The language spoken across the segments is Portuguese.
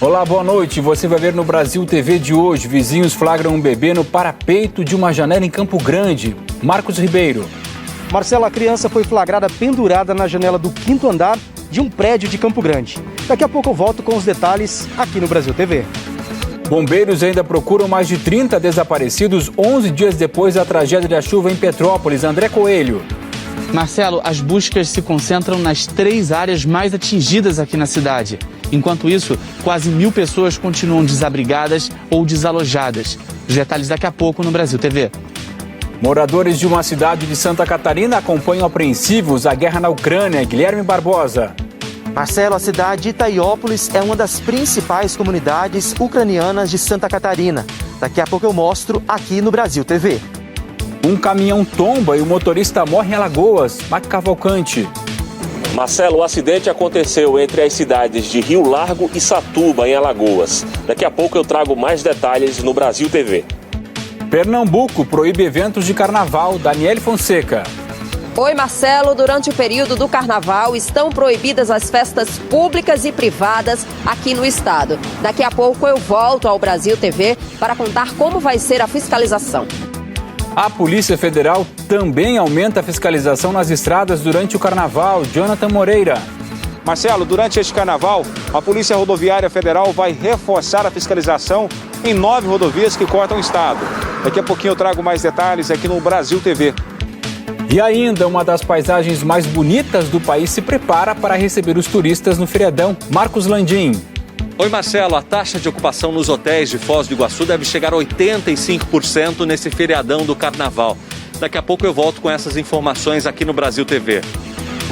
Olá, boa noite. Você vai ver no Brasil TV de hoje. Vizinhos flagram um bebê no parapeito de uma janela em Campo Grande. Marcos Ribeiro. Marcelo, a criança foi flagrada pendurada na janela do 5º andar de um prédio de Campo Grande. Daqui a pouco eu volto com os detalhes aqui no Brasil TV. Bombeiros ainda procuram mais de 30 desaparecidos 11 dias depois da tragédia da chuva em Petrópolis. André Coelho. Marcelo, as buscas se concentram nas 3 áreas mais atingidas aqui na cidade. Enquanto isso, quase 1.000 pessoas continuam desabrigadas ou desalojadas. Os detalhes daqui a pouco no Brasil TV. Moradores de uma cidade de Santa Catarina acompanham apreensivos a guerra na Ucrânia. Guilherme Barbosa. Marcelo, a cidade de Itaiópolis é uma das principais comunidades ucranianas de Santa Catarina. Daqui a pouco eu mostro aqui no Brasil TV. Um caminhão tomba e o motorista morre em Alagoas. Marco Cavalcante. Marcelo, o acidente aconteceu entre as cidades de Rio Largo e Satuba, em Alagoas. Daqui a pouco eu trago mais detalhes no Brasil TV. Pernambuco proíbe eventos de carnaval. Daniele Fonseca. Oi, Marcelo. Durante o período do carnaval estão proibidas as festas públicas e privadas aqui no estado. Daqui a pouco eu volto ao Brasil TV para contar como vai ser a fiscalização. A Polícia Federal também aumenta a fiscalização nas estradas durante o carnaval. Jonathan Moreira. Marcelo, durante este carnaval, a Polícia Rodoviária Federal vai reforçar a fiscalização em 9 rodovias que cortam o estado. Daqui a pouquinho eu trago mais detalhes aqui no Brasil TV. E ainda, uma das paisagens mais bonitas do país se prepara para receber os turistas no feriadão. Marcos Landim. Oi, Marcelo. A taxa de ocupação nos hotéis de Foz do Iguaçu deve chegar a 85% nesse feriadão do carnaval. Daqui a pouco eu volto com essas informações aqui no Brasil TV.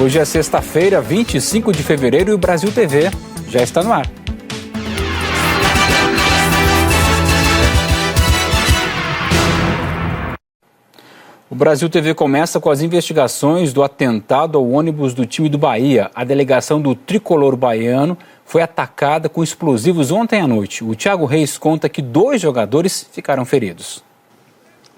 Hoje é sexta-feira, 25 de fevereiro, e o Brasil TV já está no ar. O Brasil TV começa com as investigações do atentado ao ônibus do time do Bahia. A delegação do tricolor baiano foi atacada com explosivos ontem à noite. O Thiago Reis conta que 2 jogadores ficaram feridos.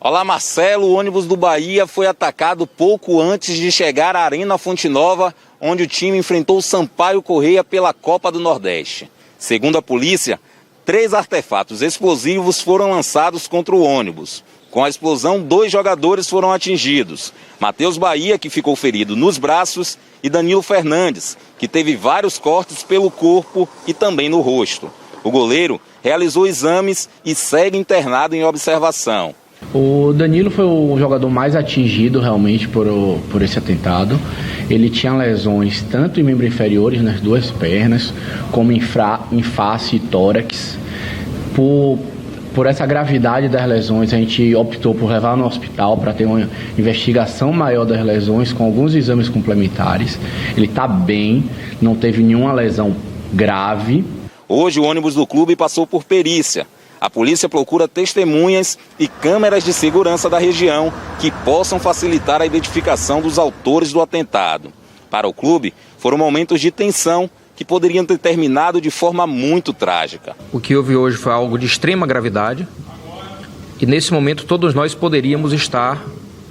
Olá, Marcelo. O ônibus do Bahia foi atacado pouco antes de chegar à Arena Fonte Nova, onde o time enfrentou o Sampaio Corrêa pela Copa do Nordeste. Segundo a polícia, 3 artefatos explosivos foram lançados contra o ônibus. Com a explosão, 2 jogadores foram atingidos. Matheus Bahia, que ficou ferido nos braços, e Danilo Fernandes, que teve vários cortes pelo corpo e também no rosto. O goleiro realizou exames e segue internado em observação. O Danilo foi o jogador mais atingido realmente por esse atentado. Ele tinha lesões tanto em membros inferiores, nas 2 pernas, como em face e tórax. Por essa gravidade das lesões, a gente optou por levar no hospital para ter uma investigação maior das lesões com alguns exames complementares. Ele está bem, não teve nenhuma lesão grave. Hoje o ônibus do clube passou por perícia. A polícia procura testemunhas e câmeras de segurança da região que possam facilitar a identificação dos autores do atentado. Para o clube, foram momentos de tensão que poderiam ter terminado de forma muito trágica. O que houve hoje foi algo de extrema gravidade e nesse momento todos nós poderíamos estar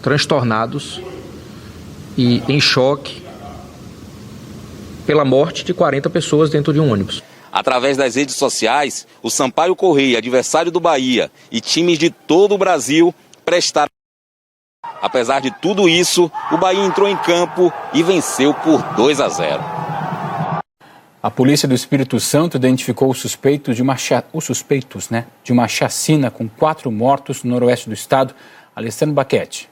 transtornados e em choque pela morte de 40 pessoas dentro de um ônibus. Através das redes sociais, o Sampaio Corrêa, adversário do Bahia, e times de todo o Brasil prestaram. Apesar de tudo isso, o Bahia entrou em campo e venceu por 2-0. A polícia do Espírito Santo identificou os suspeitos de uma chacina com 4 mortos no noroeste do estado. Alessandro Baquete.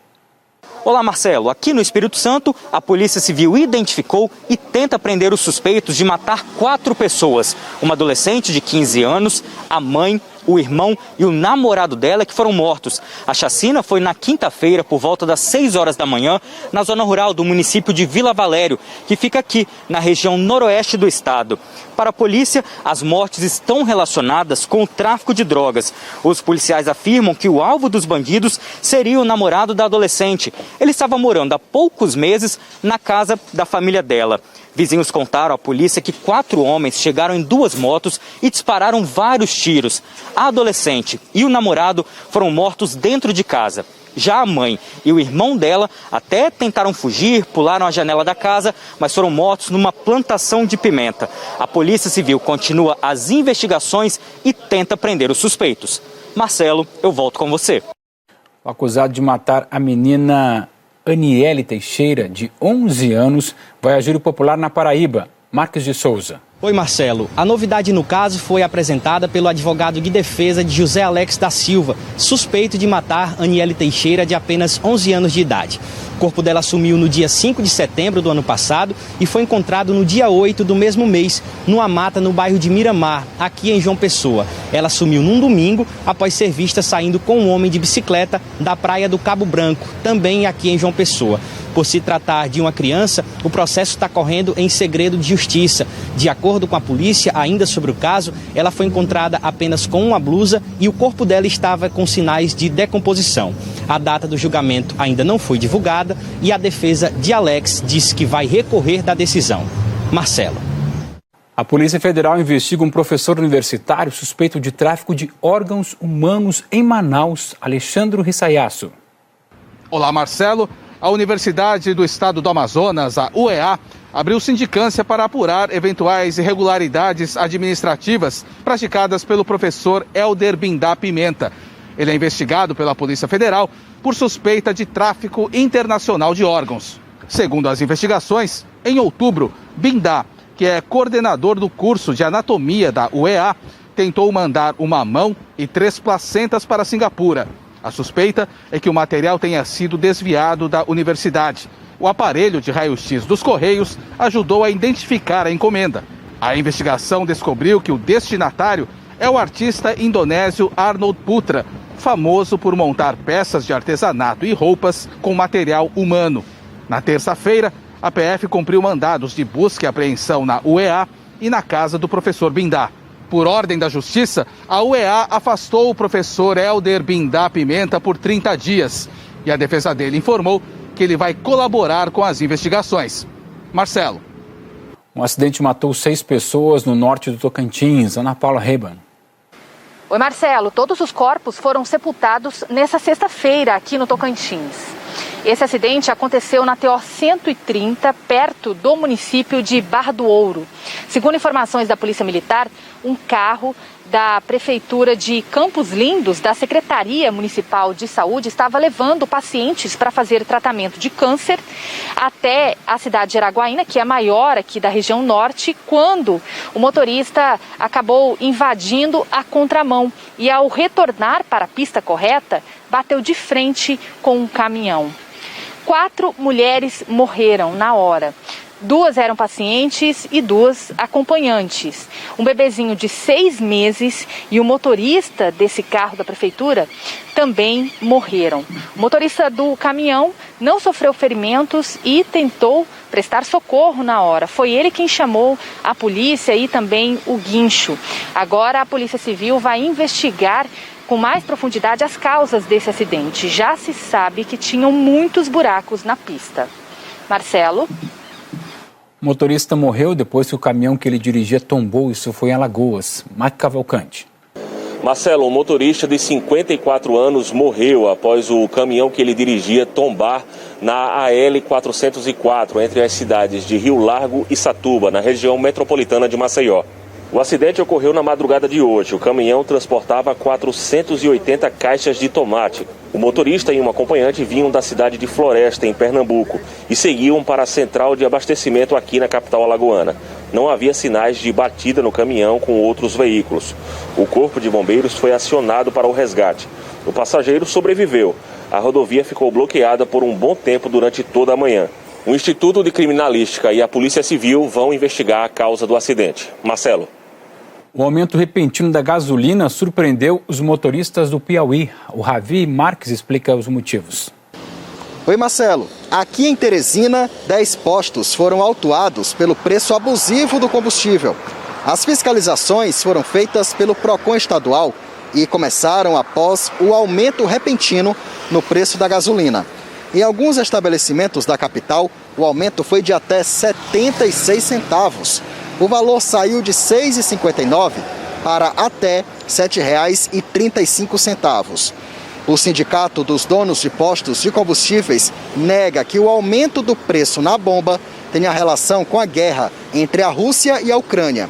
Olá, Marcelo. Aqui no Espírito Santo, a Polícia Civil identificou e tenta prender os suspeitos de matar 4 pessoas. Uma adolescente de 15 anos, a mãe, o irmão e o namorado dela que foram mortos. A chacina foi na quinta-feira, por volta das 6 horas da manhã, na zona rural do município de Vila Valério, que fica aqui, na região noroeste do estado. Para a polícia, as mortes estão relacionadas com o tráfico de drogas. Os policiais afirmam que o alvo dos bandidos seria o namorado da adolescente. Ele estava morando há poucos meses na casa da família dela. Vizinhos contaram à polícia que 4 homens chegaram em 2 motos e dispararam vários tiros. A adolescente e o namorado foram mortos dentro de casa. Já a mãe e o irmão dela até tentaram fugir, pularam a janela da casa, mas foram mortos numa plantação de pimenta. A Polícia Civil continua as investigações e tenta prender os suspeitos. Marcelo, eu volto com você. O acusado de matar a menina Aniele Teixeira, de 11 anos, vai a júri popular na Paraíba. Marques de Souza. Oi, Marcelo. A novidade no caso foi apresentada pelo advogado de defesa de José Alex da Silva, suspeito de matar Aniele Teixeira, de apenas 11 anos de idade. O corpo dela sumiu no dia 5 de setembro do ano passado e foi encontrado no dia 8 do mesmo mês, numa mata no bairro de Miramar, aqui em João Pessoa. Ela sumiu num domingo, após ser vista saindo com um homem de bicicleta da praia do Cabo Branco, também aqui em João Pessoa. Por se tratar de uma criança, o processo está correndo em segredo de justiça. De acordo com a polícia, ainda sobre o caso, ela foi encontrada apenas com uma blusa e o corpo dela estava com sinais de decomposição. A data do julgamento ainda não foi divulgada e a defesa de Alex disse que vai recorrer da decisão. Marcelo. A Polícia Federal investiga um professor universitário suspeito de tráfico de órgãos humanos em Manaus. Alexandre Rissayasso. Olá, Marcelo. A Universidade do Estado do Amazonas, a UEA, abriu sindicância para apurar eventuais irregularidades administrativas praticadas pelo professor Helder Bindá Pimenta. Ele é investigado pela Polícia Federal por suspeita de tráfico internacional de órgãos. Segundo as investigações, em outubro, Bindá, que é coordenador do curso de anatomia da UEA, tentou mandar uma mão e 3 placentas para Singapura. A suspeita é que o material tenha sido desviado da universidade. O aparelho de raio-x dos Correios ajudou a identificar a encomenda. A investigação descobriu que o destinatário é o artista indonésio Arnold Putra, famoso por montar peças de artesanato e roupas com material humano. Na terça-feira, a PF cumpriu mandados de busca e apreensão na UEA e na casa do professor Bindá. Por ordem da Justiça, a UEA afastou o professor Helder Bindá Pimenta por 30 dias. E a defesa dele informou que ele vai colaborar com as investigações. Marcelo. Um acidente matou 6 pessoas no norte do Tocantins. Ana Paula Reban. Oi, Marcelo. Todos os corpos foram sepultados nessa sexta-feira aqui no Tocantins. Esse acidente aconteceu na TO 130, perto do município de Barra do Ouro. Segundo informações da Polícia Militar, um carro da Prefeitura de Campos Lindos, da Secretaria Municipal de Saúde, estava levando pacientes para fazer tratamento de câncer até a cidade de Araguaína, que é a maior aqui da região norte, quando o motorista acabou invadindo a contramão e, ao retornar para a pista correta, bateu de frente com um caminhão. 4 mulheres morreram na hora. 2 eram pacientes e 2 acompanhantes. Um bebezinho de 6 meses e o motorista desse carro da prefeitura também morreram. O motorista do caminhão não sofreu ferimentos e tentou prestar socorro na hora. Foi ele quem chamou a polícia e também o guincho. Agora a Polícia Civil vai investigar com mais profundidade as causas desse acidente. Já se sabe que tinham muitos buracos na pista. Marcelo. O motorista morreu depois que o caminhão que ele dirigia tombou. Isso foi em Alagoas. Mike Cavalcante. Marcelo, um motorista de 54 anos morreu após o caminhão que ele dirigia tombar na AL 404, entre as cidades de Rio Largo e Satuba, na região metropolitana de Maceió. O acidente ocorreu na madrugada de hoje. O caminhão transportava 480 caixas de tomate. O motorista e um acompanhante vinham da cidade de Floresta, em Pernambuco, e seguiam para a central de abastecimento aqui na capital alagoana. Não havia sinais de batida no caminhão com outros veículos. O corpo de bombeiros foi acionado para o resgate. O passageiro sobreviveu. A rodovia ficou bloqueada por um bom tempo durante toda a manhã. O Instituto de Criminalística e a Polícia Civil vão investigar a causa do acidente. Marcelo. O aumento repentino da gasolina surpreendeu os motoristas do Piauí. O Ravi Marques explica os motivos. Oi, Marcelo. Aqui em Teresina, 10 postos foram autuados pelo preço abusivo do combustível. As fiscalizações foram feitas pelo Procon estadual e começaram após o aumento repentino no preço da gasolina. Em alguns estabelecimentos da capital, o aumento foi de até 76 centavos. O valor saiu de R$ 6,59 para até R$ 7,35. O Sindicato dos Donos de Postos de Combustíveis nega que o aumento do preço na bomba tenha relação com a guerra entre a Rússia e a Ucrânia.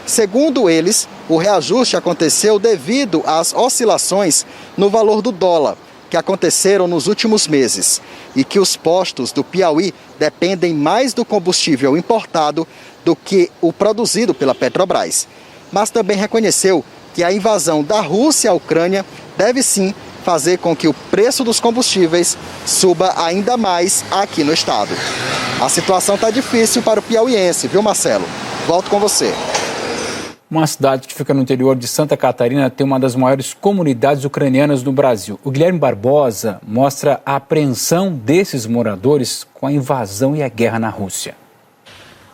Segundo eles, o reajuste aconteceu devido às oscilações no valor do dólar, que aconteceram nos últimos meses, e que os postos do Piauí dependem mais do combustível importado do que o produzido pela Petrobras. Mas também reconheceu que a invasão da Rússia à Ucrânia deve sim fazer com que o preço dos combustíveis suba ainda mais aqui no estado. A situação está difícil para o piauiense, viu, Marcelo? Volto com você. Uma cidade que fica no interior de Santa Catarina tem uma das maiores comunidades ucranianas no Brasil. O Guilherme Barbosa mostra a apreensão desses moradores com a invasão e a guerra na Rússia.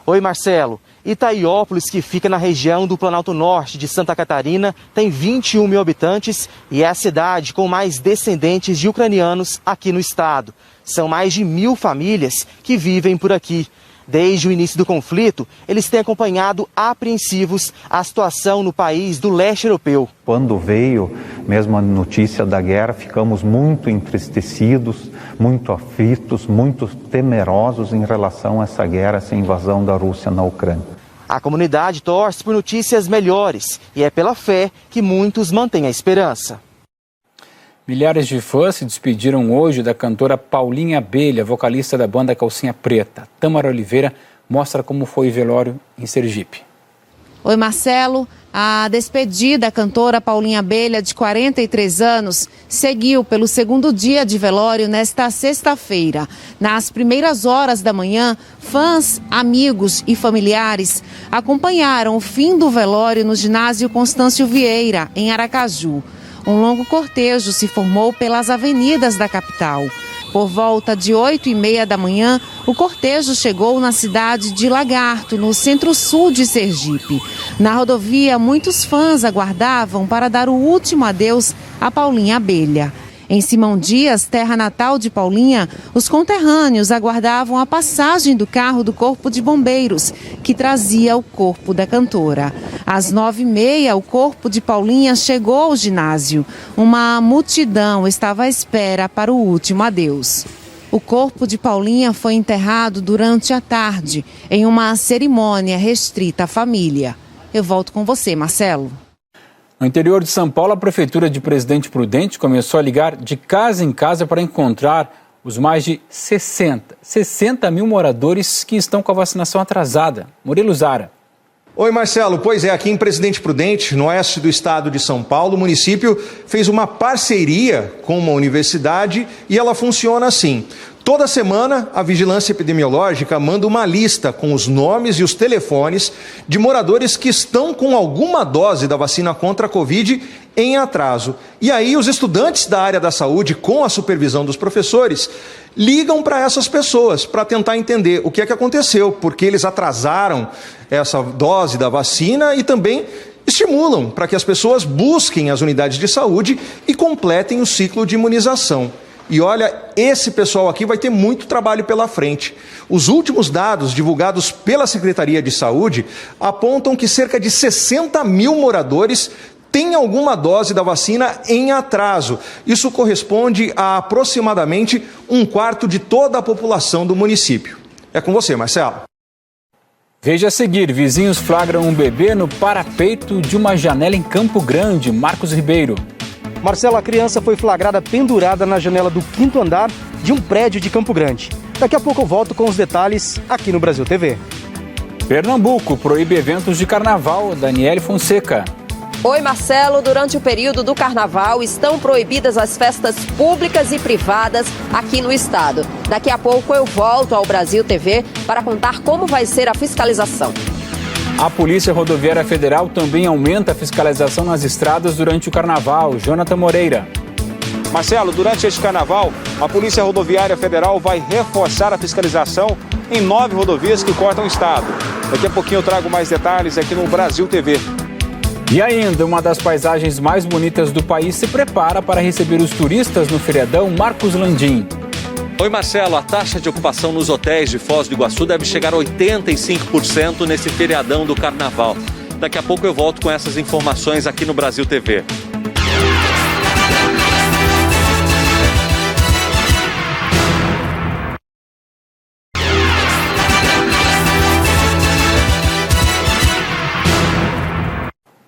Oi, Marcelo. Itaiópolis, que fica na região do Planalto Norte de Santa Catarina, tem 21 mil habitantes e é a cidade com mais descendentes de ucranianos aqui no estado. São mais de 1.000 famílias que vivem por aqui. Desde o início do conflito, eles têm acompanhado apreensivos a situação no país do leste europeu. Quando veio mesmo a notícia da guerra, ficamos muito entristecidos, muito aflitos, muito temerosos em relação a essa guerra, essa invasão da Rússia na Ucrânia. A comunidade torce por notícias melhores e é pela fé que muitos mantêm a esperança. Milhares de fãs se despediram hoje da cantora Paulinha Abelha, vocalista da banda Calcinha Preta. Tamara Oliveira mostra como foi o velório em Sergipe. Oi, Marcelo. A despedida da cantora Paulinha Abelha, de 43 anos, seguiu pelo segundo dia de velório nesta sexta-feira. Nas primeiras horas da manhã, fãs, amigos e familiares acompanharam o fim do velório no ginásio Constâncio Vieira, em Aracaju. Um longo cortejo se formou pelas avenidas da capital. Por volta de 8h30 da manhã, o cortejo chegou na cidade de Lagarto, no centro-sul de Sergipe. Na rodovia, muitos fãs aguardavam para dar o último adeus a Paulinha Abelha. Em Simão Dias, terra natal de Paulinha, os conterrâneos aguardavam a passagem do carro do Corpo de Bombeiros, que trazia o corpo da cantora. Às 9h30, o corpo de Paulinha chegou ao ginásio. Uma multidão estava à espera para o último adeus. O corpo de Paulinha foi enterrado durante a tarde, em uma cerimônia restrita à família. Eu volto com você, Marcelo. No interior de São Paulo, a Prefeitura de Presidente Prudente começou a ligar de casa em casa para encontrar os mais de 60 mil moradores que estão com a vacinação atrasada. Murilo Zara. Oi, Marcelo. Pois é, aqui em Presidente Prudente, no oeste do estado de São Paulo, o município fez uma parceria com uma universidade e ela funciona assim. Toda semana, a Vigilância Epidemiológica manda uma lista com os nomes e os telefones de moradores que estão com alguma dose da vacina contra a Covid em atraso. E aí, os estudantes da área da saúde, com a supervisão dos professores, ligam para essas pessoas para tentar entender o que é que aconteceu, porque eles atrasaram essa dose da vacina e também estimulam para que as pessoas busquem as unidades de saúde e completem o ciclo de imunização. E olha, esse pessoal aqui vai ter muito trabalho pela frente. Os últimos dados divulgados pela Secretaria de Saúde apontam que cerca de 60 mil moradores têm alguma dose da vacina em atraso. Isso corresponde a aproximadamente 1/4 de toda a população do município. É com você, Marcelo. Veja a seguir, vizinhos flagram um bebê no parapeito de uma janela em Campo Grande. Marcos Ribeiro. Marcelo, a criança foi flagrada pendurada na janela do 5º andar de um prédio de Campo Grande. Daqui a pouco eu volto com os detalhes aqui no Brasil TV. Pernambuco proíbe eventos de carnaval. Daniele Fonseca. Oi, Marcelo. Durante o período do carnaval, estão proibidas as festas públicas e privadas aqui no estado. Daqui a pouco eu volto ao Brasil TV para contar como vai ser a fiscalização. A Polícia Rodoviária Federal também aumenta a fiscalização nas estradas durante o carnaval. Jonathan Moreira. Marcelo, durante este carnaval, a Polícia Rodoviária Federal vai reforçar a fiscalização em 9 rodovias que cortam o estado. Daqui a pouquinho eu trago mais detalhes aqui no Brasil TV. E ainda, uma das paisagens mais bonitas do país se prepara para receber os turistas no feriadão. Marcos Landim. Oi, Marcelo. A taxa de ocupação nos hotéis de Foz do Iguaçu deve chegar a 85% nesse feriadão do carnaval. Daqui a pouco eu volto com essas informações aqui no Brasil TV.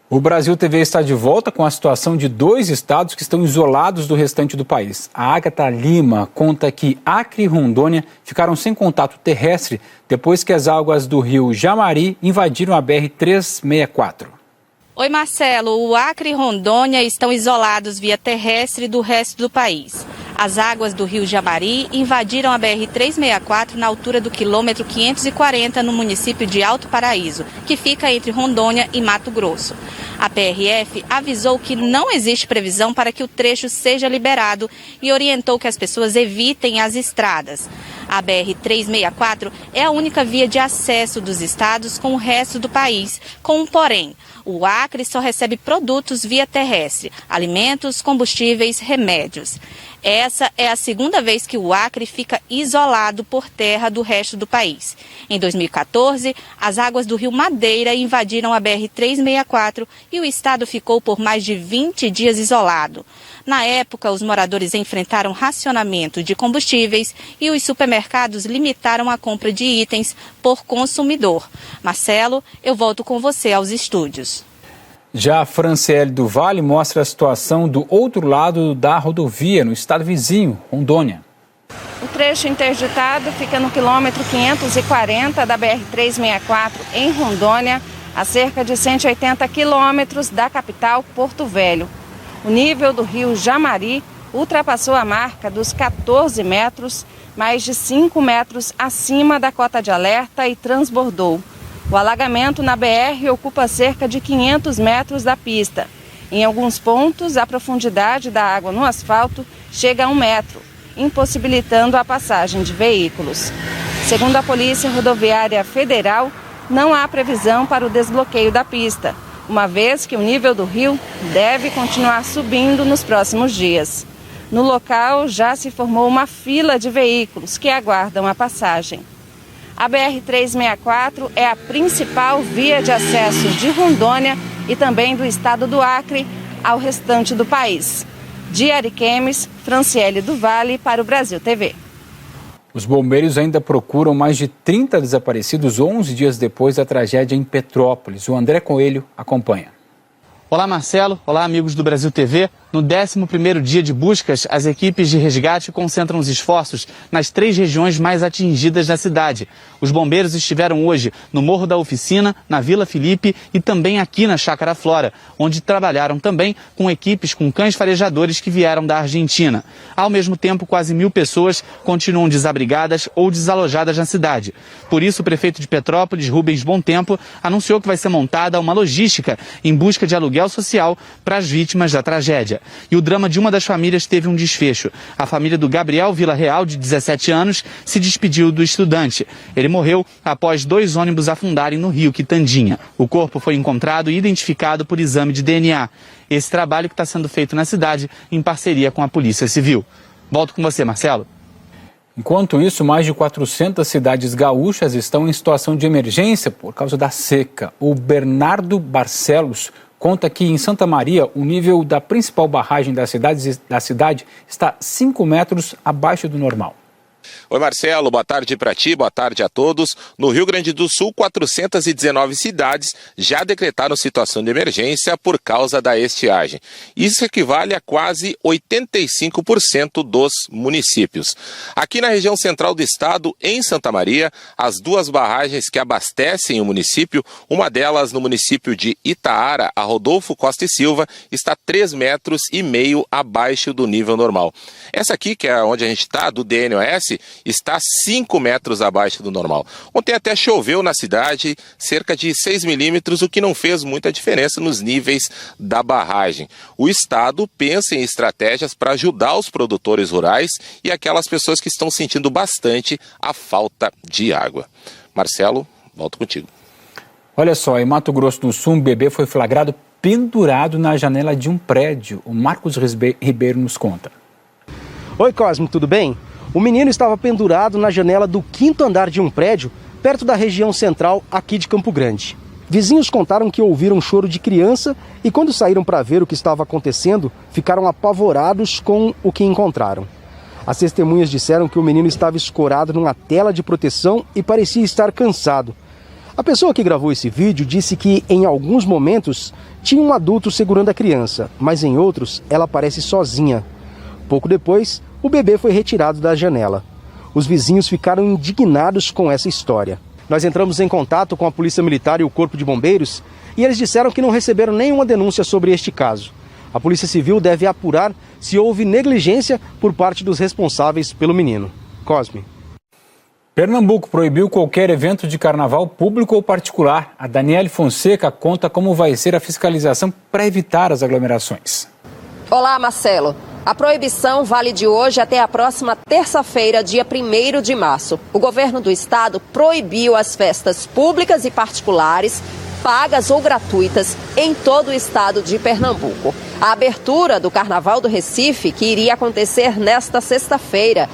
O Brasil TV está de volta com a situação de 2 estados que estão isolados do restante do país. A Agatha Lima conta que Acre e Rondônia ficaram sem contato terrestre depois que as águas do rio Jamari invadiram a BR-364. Oi, Marcelo. O Acre e Rondônia estão isolados via terrestre do resto do país. As águas do rio Jamari invadiram a BR-364 na altura do quilômetro 540 no município de Alto Paraíso, que fica entre Rondônia e Mato Grosso. A PRF avisou que não existe previsão para que o trecho seja liberado e orientou que as pessoas evitem as estradas. A BR-364 é a única via de acesso dos estados com o resto do país, com um porém. O Acre só recebe produtos via terrestre, alimentos, combustíveis, remédios. Essa é a segunda vez que o Acre fica isolado por terra do resto do país. Em 2014, as águas do rio Madeira invadiram a BR-364 e o estado ficou por mais de 20 dias isolado. Na época, os moradores enfrentaram racionamento de combustíveis e os supermercados limitaram a compra de itens por consumidor. Marcelo, eu volto com você aos estúdios. Já a Franciele do Vale mostra a situação do outro lado da rodovia, no estado vizinho, Rondônia. O trecho interditado fica no quilômetro 540 da BR-364, em Rondônia, a cerca de 180 quilômetros da capital, Porto Velho. O nível do rio Jamari ultrapassou a marca dos 14 metros, mais de 5 metros acima da cota de alerta e transbordou. O alagamento na BR ocupa cerca de 500 metros da pista. Em alguns pontos, a profundidade da água no asfalto chega a 1 metro, impossibilitando a passagem de veículos. Segundo a Polícia Rodoviária Federal, não há previsão para o desbloqueio da pista, uma vez que o nível do rio deve continuar subindo nos próximos dias. No local, já se formou uma fila de veículos que aguardam a passagem. A BR-364 é a principal via de acesso de Rondônia e também do estado do Acre ao restante do país. De Ariquemes, Franciele do Vale para o Brasil TV. Os bombeiros ainda procuram mais de 30 desaparecidos 11 dias depois da tragédia em Petrópolis. O André Coelho acompanha. Olá, Marcelo. Olá, amigos do Brasil TV. No 11º dia de buscas, as equipes de resgate concentram os esforços nas 3 regiões mais atingidas da cidade. Os bombeiros estiveram hoje no Morro da Oficina, na Vila Felipe e também aqui na Chácara Flora, onde trabalharam também com equipes com cães farejadores que vieram da Argentina. Ao mesmo tempo, quase 1.000 pessoas continuam desabrigadas ou desalojadas na cidade. Por isso, o prefeito de Petrópolis, Rubens Bontempo, anunciou que vai ser montada uma logística em busca de aluguel social para as vítimas da tragédia. E o drama de uma das famílias teve um desfecho. A família do Gabriel Vila Real, de 17 anos, se despediu do estudante. Ele morreu após 2 ônibus afundarem no rio Quitandinha. O corpo foi encontrado e identificado por exame de DNA. Esse trabalho que está sendo feito na cidade em parceria com a Polícia Civil. Volto com você, Marcelo. Enquanto isso, mais de 400 cidades gaúchas estão em situação de emergência por causa da seca. O Bernardo Barcelos conta que em Santa Maria o nível da principal barragem da cidade está 5 metros abaixo do normal. Oi, Marcelo, boa tarde para ti, boa tarde a todos. No Rio Grande do Sul, 419 cidades já decretaram situação de emergência por causa da estiagem. Isso equivale a quase 85% dos municípios. Aqui na região central do estado, em Santa Maria, as 2 barragens que abastecem o município, uma delas no município de Itaara, a Rodolfo Costa e Silva, está 3,5 metros abaixo do nível normal. Essa aqui, que é onde a gente está, do DNOS, está 5 metros abaixo do normal. Ontem até choveu na cidade cerca de 6 milímetros, o que não fez muita diferença nos níveis da barragem. O estado pensa em estratégias para ajudar os produtores rurais e aquelas pessoas que estão sentindo bastante a falta de água. Marcelo, volto contigo. Olha só, em Mato Grosso do Sul, um bebê foi flagrado pendurado na janela de um prédio. O Marcos Ribeiro nos conta. Oi, Cosmo, tudo bem? O menino estava pendurado na janela do 5º andar de um prédio, perto da região central aqui de Campo Grande. Vizinhos contaram que ouviram um choro de criança e quando saíram para ver o que estava acontecendo, ficaram apavorados com o que encontraram. As testemunhas disseram que o menino estava escorado numa tela de proteção e parecia estar cansado. A pessoa que gravou esse vídeo disse que em alguns momentos tinha um adulto segurando a criança, mas em outros ela aparece sozinha. Pouco depois, o bebê foi retirado da janela. Os vizinhos ficaram indignados com essa história. Nós entramos em contato com a Polícia Militar e o Corpo de Bombeiros e eles disseram que não receberam nenhuma denúncia sobre este caso. A Polícia Civil deve apurar se houve negligência por parte dos responsáveis pelo menino. Cosme. Pernambuco proibiu qualquer evento de carnaval público ou particular. A Daniele Fonseca conta como vai ser a fiscalização para evitar as aglomerações. Olá, Marcelo. A proibição vale de hoje até a próxima terça-feira, dia 1º de março. O governo do estado proibiu as festas públicas e particulares, pagas ou gratuitas, em todo o estado de Pernambuco. A abertura do Carnaval do Recife, que iria acontecer nesta sexta-feira.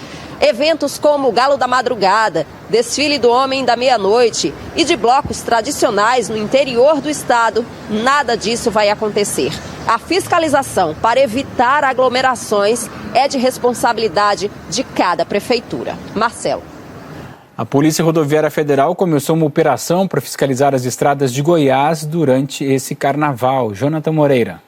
Eventos como o Galo da Madrugada, Desfile do Homem da Meia-Noite e de blocos tradicionais no interior do estado, nada disso vai acontecer. A fiscalização para evitar aglomerações é de responsabilidade de cada prefeitura. Marcelo. A Polícia Rodoviária Federal começou uma operação para fiscalizar as estradas de Goiás durante esse carnaval. Jonathan Moreira.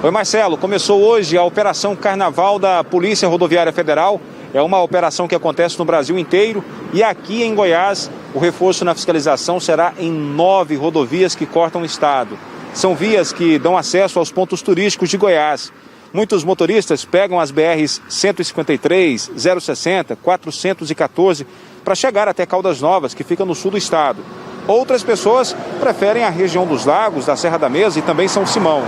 Oi, Marcelo. Começou hoje a Operação Carnaval da Polícia Rodoviária Federal. É uma operação que acontece no Brasil inteiro e aqui em Goiás o reforço na fiscalização será em 9 rodovias que cortam o estado. São vias que dão acesso aos pontos turísticos de Goiás. Muitos motoristas pegam as BRs 153, 060, 414 para chegar até Caldas Novas, que fica no sul do estado. Outras pessoas preferem a região dos Lagos, da Serra da Mesa e também São Simão.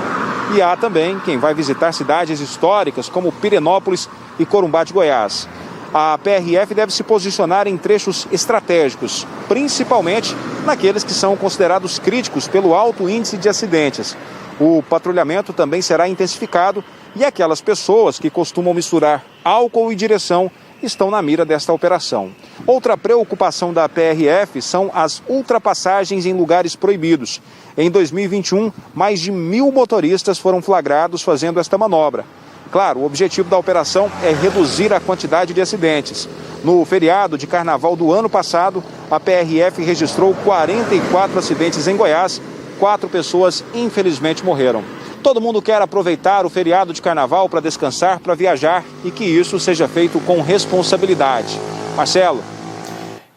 E há também quem vai visitar cidades históricas como Pirenópolis e Corumbá de Goiás. A PRF deve se posicionar em trechos estratégicos, principalmente naqueles que são considerados críticos pelo alto índice de acidentes. O patrulhamento também será intensificado e aquelas pessoas que costumam misturar álcool e direção estão na mira desta operação. Outra preocupação da PRF são as ultrapassagens em lugares proibidos. Em 2021, mais de 1.000 motoristas foram flagrados fazendo esta manobra. Claro, o objetivo da operação é reduzir a quantidade de acidentes. No feriado de carnaval do ano passado, a PRF registrou 44 acidentes em Goiás, 4 pessoas infelizmente morreram. Todo mundo quer aproveitar o feriado de carnaval para descansar, para viajar e que isso seja feito com responsabilidade. Marcelo.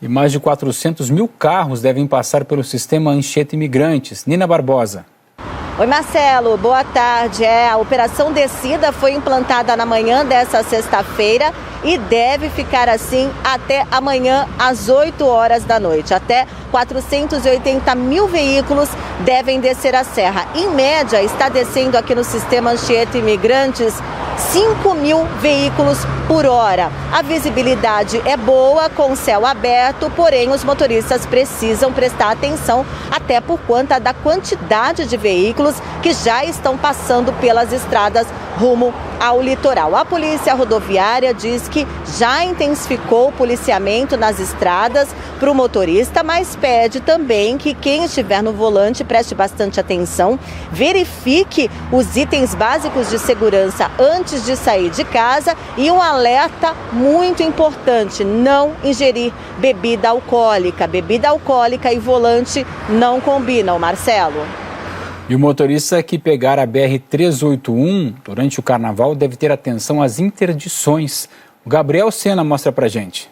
E mais de 400 mil carros devem passar pelo sistema Anchieta Imigrantes. Nina Barbosa. Oi, Marcelo, boa tarde. A Operação Descida foi implantada na manhã dessa sexta-feira e deve ficar assim até amanhã às 8 horas da noite. Até 480 mil veículos devem descer a serra. Em média, está descendo aqui no sistema Anchieta Imigrantes 5.000 veículos por hora. A visibilidade é boa, com céu aberto, porém os motoristas precisam prestar atenção, até por conta da quantidade de veículos que já estão passando pelas estradas rumo ao litoral. A Polícia Rodoviária diz que já intensificou o policiamento nas estradas para o motorista, mas pede também que quem estiver no volante preste bastante atenção, verifique os itens básicos de segurança antes de sair de casa e um alerta muito importante: não ingerir bebida alcoólica. Bebida alcoólica e volante não combinam, Marcelo. E o motorista que pegar a BR-381 durante o carnaval deve ter atenção às interdições. O Gabriel Sena mostra pra gente.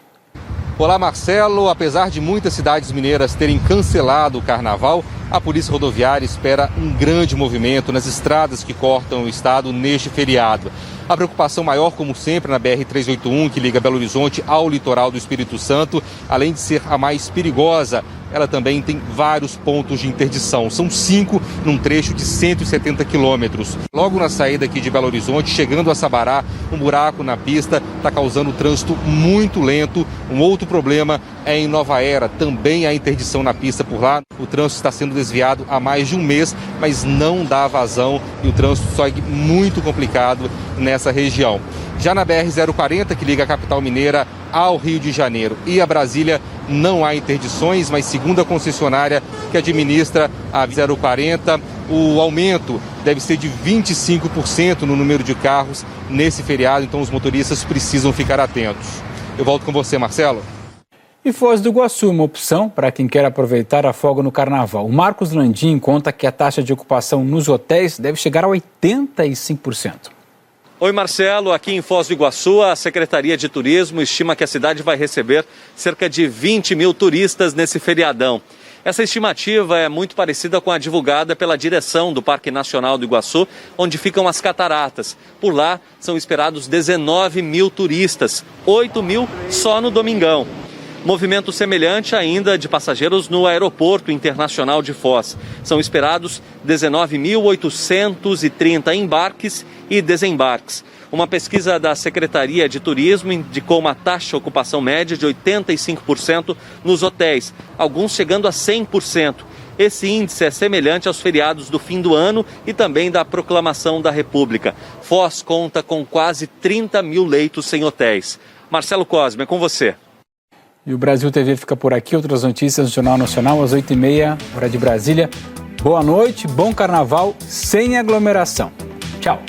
Olá, Marcelo. Apesar de muitas cidades mineiras terem cancelado o carnaval, a Polícia Rodoviária espera um grande movimento nas estradas que cortam o estado neste feriado. A preocupação maior, como sempre, na BR-381, que liga Belo Horizonte ao litoral do Espírito Santo, além de ser a mais perigosa, ela também tem vários pontos de interdição. São 5 num trecho de 170 quilômetros. Logo na saída aqui de Belo Horizonte, chegando a Sabará, um buraco na pista está causando trânsito muito lento. Um outro problema é em Nova Era, também há interdição na pista por lá. O trânsito está sendo desviado há mais de um mês, mas não dá vazão e o trânsito segue muito complicado nessa região. Já na BR-040, que liga a capital mineira ao Rio de Janeiro e a Brasília, não há interdições, mas segundo a concessionária que administra a 040, o aumento deve ser de 25% no número de carros nesse feriado, então os motoristas precisam ficar atentos. Eu volto com você, Marcelo. E Foz do Iguaçu, uma opção para quem quer aproveitar a folga no carnaval. O Marcos Landim conta que a taxa de ocupação nos hotéis deve chegar a 85%. Oi, Marcelo. Aqui em Foz do Iguaçu, a Secretaria de Turismo estima que a cidade vai receber cerca de 20 mil turistas nesse feriadão. Essa estimativa é muito parecida com a divulgada pela direção do Parque Nacional do Iguaçu, onde ficam as cataratas. Por lá, são esperados 19 mil turistas, 8 mil só no domingão. Movimento semelhante ainda de passageiros no Aeroporto Internacional de Foz. São esperados 19.830 embarques e desembarques. Uma pesquisa da Secretaria de Turismo indicou uma taxa de ocupação média de 85% nos hotéis, alguns chegando a 100%. Esse índice é semelhante aos feriados do fim do ano e também da Proclamação da República. Foz conta com quase 30 mil leitos sem hotéis. Marcelo Cosme, é com você. E o Brasil TV fica por aqui. Outras notícias no Jornal Nacional às 8h30, hora de Brasília. Boa noite, bom carnaval, sem aglomeração. Tchau.